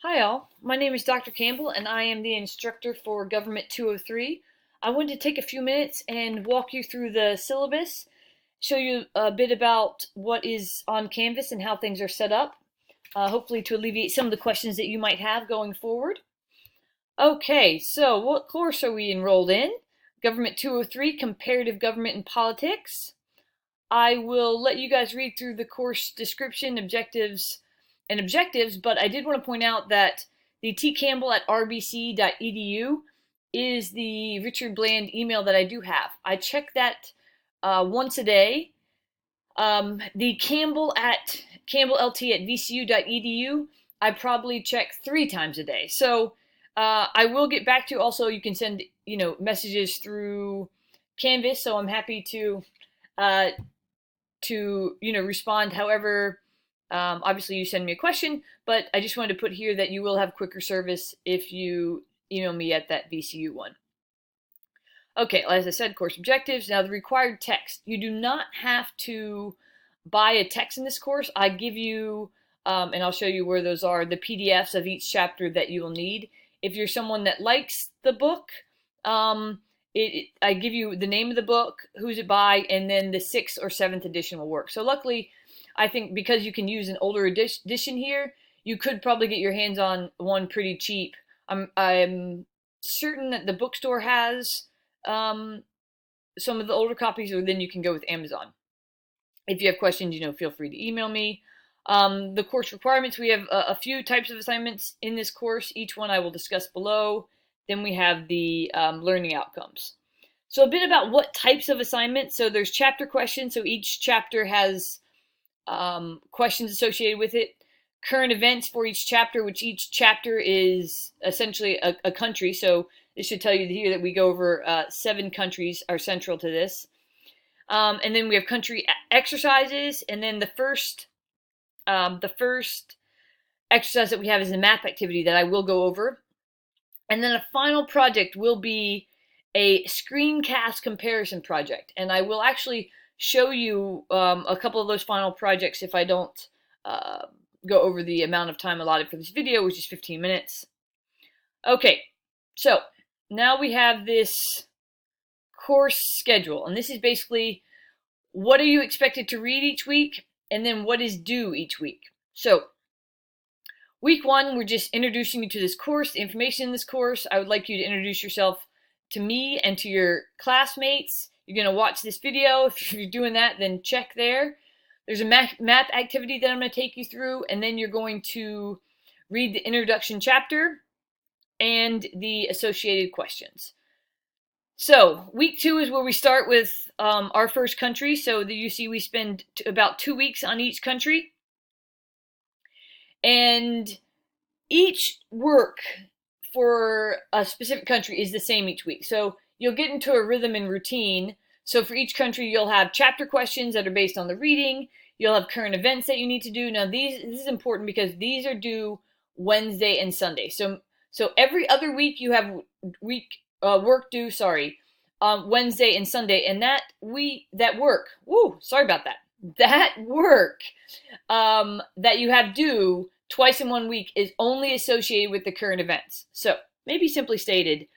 Hi all, my name is Dr. Campbell and I am the instructor for Gov't 203. I wanted to take a few minutes and walk you through the syllabus, show you a bit about what is on Canvas and how things are set up, hopefully to alleviate some of the questions that you might have going forward. Okay, so what course are we enrolled in? Gov't 203, Comparative Government and Politics. I will let you guys read through the course description, objectives, but I did want to point out that the tcampbell@rbc.edu is the Richard Bland email that I do have. I check that once a day. The campbell@vcu.edu, I probably check 3 times a day. So I will get back to you. Also, you can send messages through Canvas, so I'm happy to uh, respond however. Obviously you send me a question, but I just wanted to put here that you will have quicker service if you email me at that VCU one. Okay, as I said, course objectives. Now the required text. You do not have to buy a text in this course. I give you, and I'll show you where those are, the PDFs of each chapter that you will need. If you're someone that likes the book, I give you the name of the book, who's it by, and then the 6th or 7th edition will work. So luckily, I think because you can use an older edition here, you could probably get your hands on one pretty cheap. I'm certain that the bookstore has some of the older copies, or then you can go with Amazon. If you have questions, feel free to email me. The course requirements, we have a few types of assignments in this course. Each one I will discuss below. Then we have the learning outcomes. So a bit about what types of assignments. So there's chapter questions. So each chapter has questions associated with it. Current events for each chapter, which each chapter is essentially a country. So this should tell you here that we go over 7 countries are central to this. And then we have country exercises. And then the first exercise that we have is a map activity that I will go over. And then a final project will be a screencast comparison project. And I will actually show you a couple of those final projects if I don't go over the amount of time allotted for this video, which is 15 minutes. Okay, so now we have this course schedule. And this is basically what are you expected to read each week, and then what is due each week. So week 1, we're just introducing you to this course, the information in this course. I would like you to introduce yourself to me and to your classmates. You're going to watch this video. If you're doing that, then check there. There's a math activity that I'm going to take you through, and then you're going to read the introduction chapter and the associated questions. So week 2 is where we start with our first country. So you see we spend about 2 weeks on each country. And each work for a specific country is the same each week. So you'll get into a rhythm and routine. So for each country, you'll have chapter questions that are based on the reading. You'll have current events that you need to do. Now, this is important because these are due Wednesday and Sunday. So every other week you have work due, Wednesday and Sunday. And that work that you have due twice in 1 week is only associated with the current events. So maybe simply stated,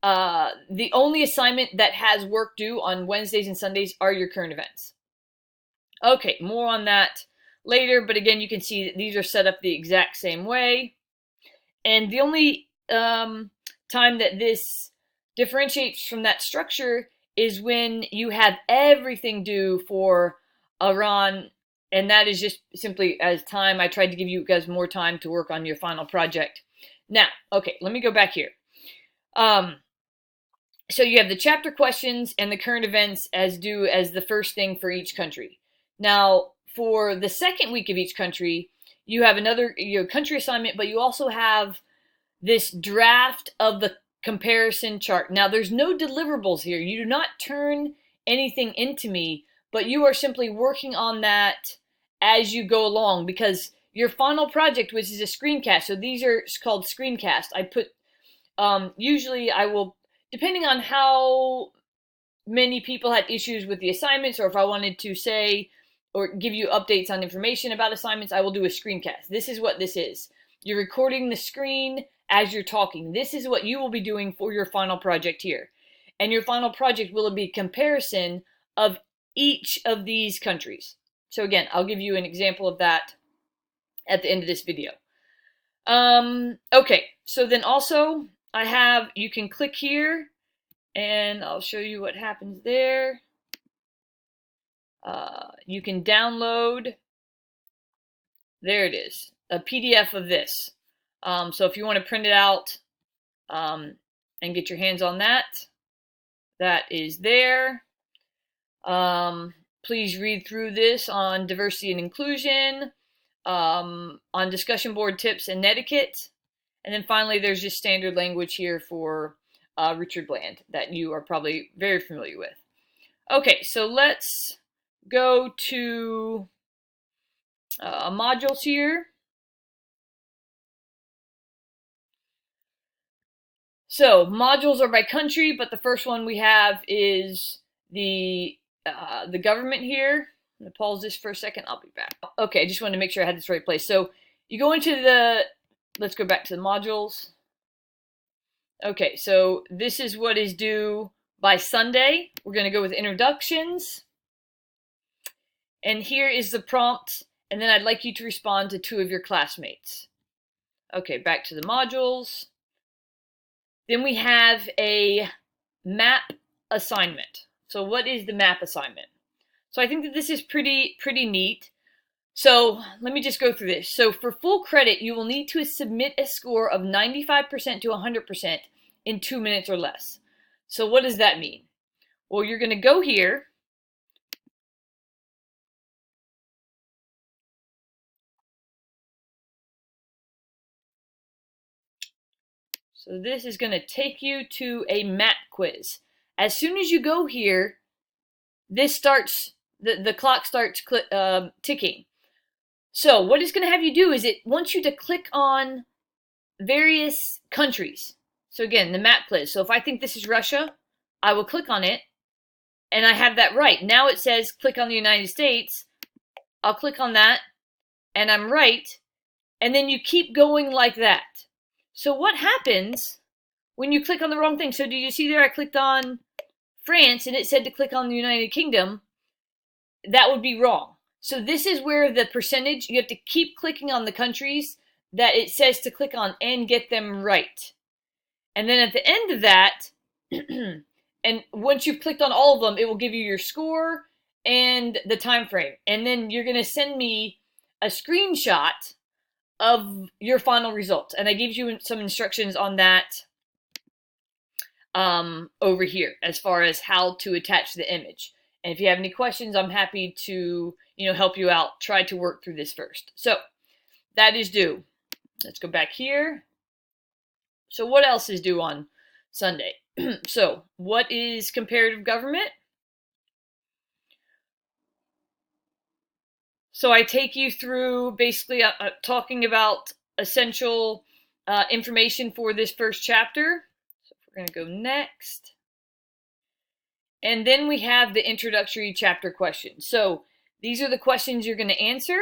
the only assignment that has work due on Wednesdays and Sundays are your current events. Okay, more on that later, but again, you can see that these are set up the exact same way. And the only time that this differentiates from that structure is when you have everything due for Iran, and that is just simply as time. I tried to give you guys more time to work on your final project. Now, okay, let me go back here. So you have the chapter questions and the current events as due as the first thing for each country. Now, for the second week of each country, you have another country assignment, but you also have this draft of the comparison chart. Now, there's no deliverables here. You do not turn anything into me, but you are simply working on that as you go along, because your final project, which is a screencast, so these are called screencasts. I put, usually I will, depending on how many people had issues with the assignments, or if I wanted to say or give you updates on information about assignments, I will do a screencast. This is what this is. You're recording the screen as you're talking. This is what you will be doing for your final project here. And your final project will be a comparison of each of these countries. So again, I'll give you an example of that at the end of this video. Okay, so then also you can click here and I'll show you what happens there. You can download, there it is, a PDF of this. So if you want to print it out and get your hands on that, that is there. Please read through this on diversity and inclusion, on discussion board tips and etiquette. And then finally, there's just standard language here for Richard Bland that you are probably very familiar with. Okay, so let's go to modules here. So modules are by country, but the first one we have is the government here. I'm gonna pause this for a second. I'll be back. Okay, I just wanted to make sure I had this right place. So you go into let's go back to the modules. Okay, so this is what is due by Sunday. We're going to go with introductions. And here is the prompt. And then I'd like you to respond to 2 of your classmates. Okay, back to the modules. Then we have a map assignment. So what is the map assignment? So I think that this is pretty neat. So let me just go through this. So for full credit, you will need to submit a score of 95% to 100% in 2 minutes or less. So what does that mean? Well, you're going to go here. So this is going to take you to a map quiz. As soon as you go here, this starts, the clock starts ticking. So what it's going to have you do is it wants you to click on various countries. So again, the map quiz. So if I think this is Russia, I will click on it, and I have that right. Now it says click on the United States. I'll click on that, and I'm right. And then you keep going like that. So what happens when you click on the wrong thing? So do you see there I clicked on France, and it said to click on the United Kingdom? That would be wrong. So this is where the percentage, you have to keep clicking on the countries that it says to click on and get them right. And then at the end of that, and once you've clicked on all of them, it will give you your score and the time frame. And then you're going to send me a screenshot of your final result. And I gave you some instructions on that over here as far as how to attach the image. And if you have any questions, I'm happy to, help you out. Try to work through this first. So that is due. Let's go back here. So what else is due on Sunday? So what is comparative government? So I take you through basically talking about essential information for this first chapter. So we're going to go next. And then we have the introductory chapter questions. So these are the questions you're going to answer.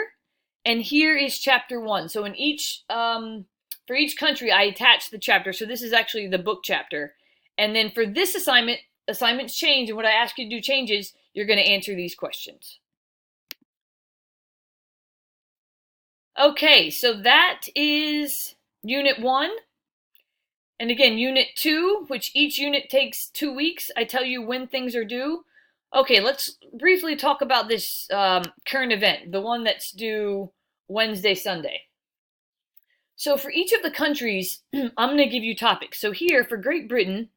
And here is chapter 1. So in each, for each country, I attach the chapter. So this is actually the book chapter. And then for this assignment, assignments change. And what I ask you to do changes, you're going to answer these questions. Okay, so that is Unit 1. And again, Unit 2, which each unit takes 2 weeks. I tell you when things are due. Okay, let's briefly talk about this current event, the one that's due Wednesday, Sunday. So for each of the countries, I'm going to give you topics. So here for Great Britain,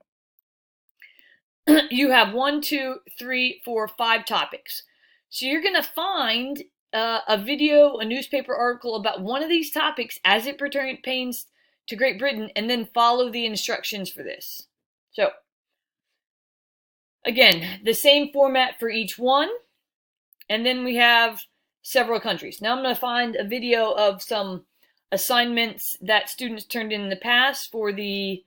you have 1, 2, 3, 4, 5 topics. So you're going to find a video, a newspaper article about one of these topics as it pertains to Great Britain, and then follow the instructions for this. So again, the same format for each one, and then we have several countries. Now I'm going to find a video of some assignments that students turned in the past for the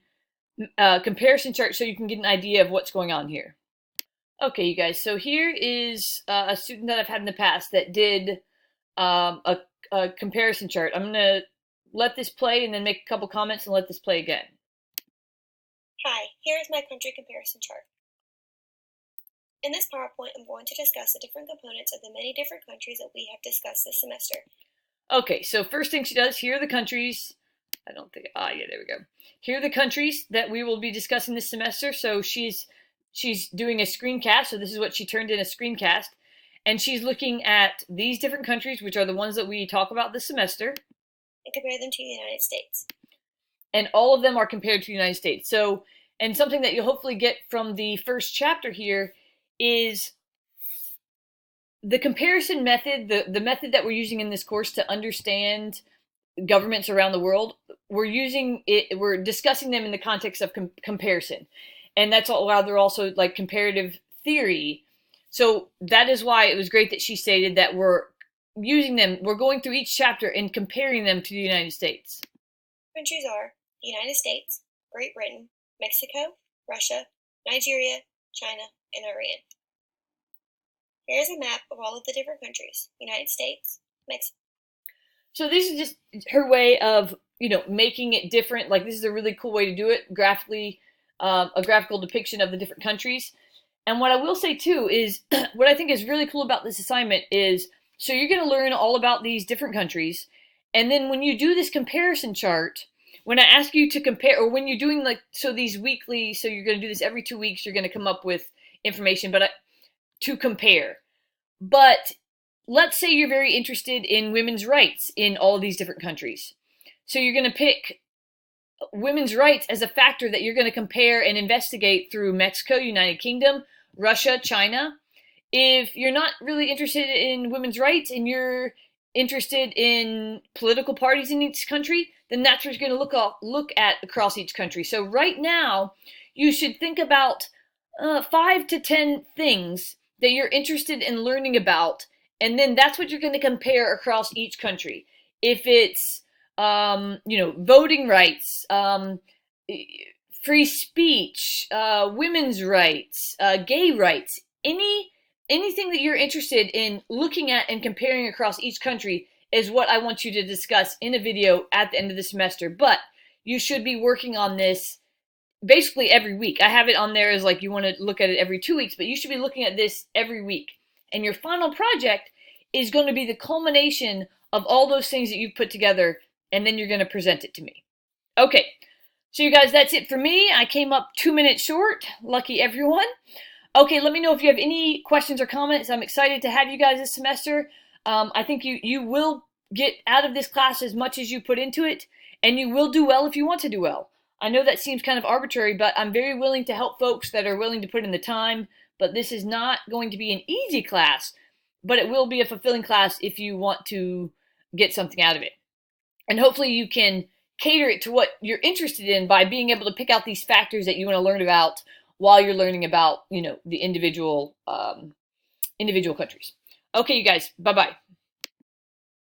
comparison chart so you can get an idea of what's going on here. Okay, you guys, so here is a student that I've had in the past that did a comparison chart. I'm going to let this play and then make a couple comments and let this play again. Hi, here is my country comparison chart. In this PowerPoint, I'm going to discuss the different components of the many different countries that we have discussed this semester. Okay, so first thing she does, here are the countries. I don't think, yeah, there we go. Here are the countries that we will be discussing this semester. So she's doing a screencast. So this is what she turned in, a screencast. And she's looking at these different countries, which are the ones that we talk about this semester. And compare them to the United States. And all of them are compared to the United States. So, and something that you'll hopefully get from the first chapter here is the comparison method, the method that we're using in this course to understand governments around the world. We're discussing them in the context of comparison. And that's all, while they're also like comparative theory. So that is why it was great that she stated that we're using them, we're going through each chapter and comparing them to the United States. Countries are the United States, Great Britain, Mexico, Russia, Nigeria, China, and Iran. Here is a map of all of the different countries: United States, Mexico. So this is just her way of, making it different. Like, this is a really cool way to do it graphically, a graphical depiction of the different countries. And what I will say too is what I think is really cool about this assignment is, so you're going to learn all about these different countries. And then when you do this comparison chart, when I ask you to compare, or when you're doing these weekly, so you're going to do this every 2 weeks, you're going to come up with information, but to compare. But let's say you're very interested in women's rights in all these different countries. So you're going to pick women's rights as a factor that you're going to compare and investigate through Mexico, United Kingdom, Russia, China. If you're not really interested in women's rights and you're interested in political parties in each country, then that's what you're going to look at across each country. So right now, you should think about 5 to 10 things that you're interested in learning about, and then that's what you're going to compare across each country. If it's voting rights, free speech, women's rights, gay rights, anything that you're interested in looking at and comparing across each country is what I want you to discuss in a video at the end of the semester. But you should be working on this basically every week. I have it on there as like you want to look at it every 2 weeks, but you should be looking at this every week. And your final project is going to be the culmination of all those things that you've put together, and then you're going to present it to me. Okay, so you guys, that's it for me. I came up 2 minutes short. Lucky everyone. Okay, let me know if you have any questions or comments. I'm excited to have you guys this semester. I think you will get out of this class as much as you put into it, and you will do well if you want to do well. I know that seems kind of arbitrary, but I'm very willing to help folks that are willing to put in the time. But this is not going to be an easy class, but it will be a fulfilling class if you want to get something out of it. And hopefully you can cater it to what you're interested in by being able to pick out these factors that you want to learn about while you're learning about, the individual countries. Okay, you guys, bye-bye.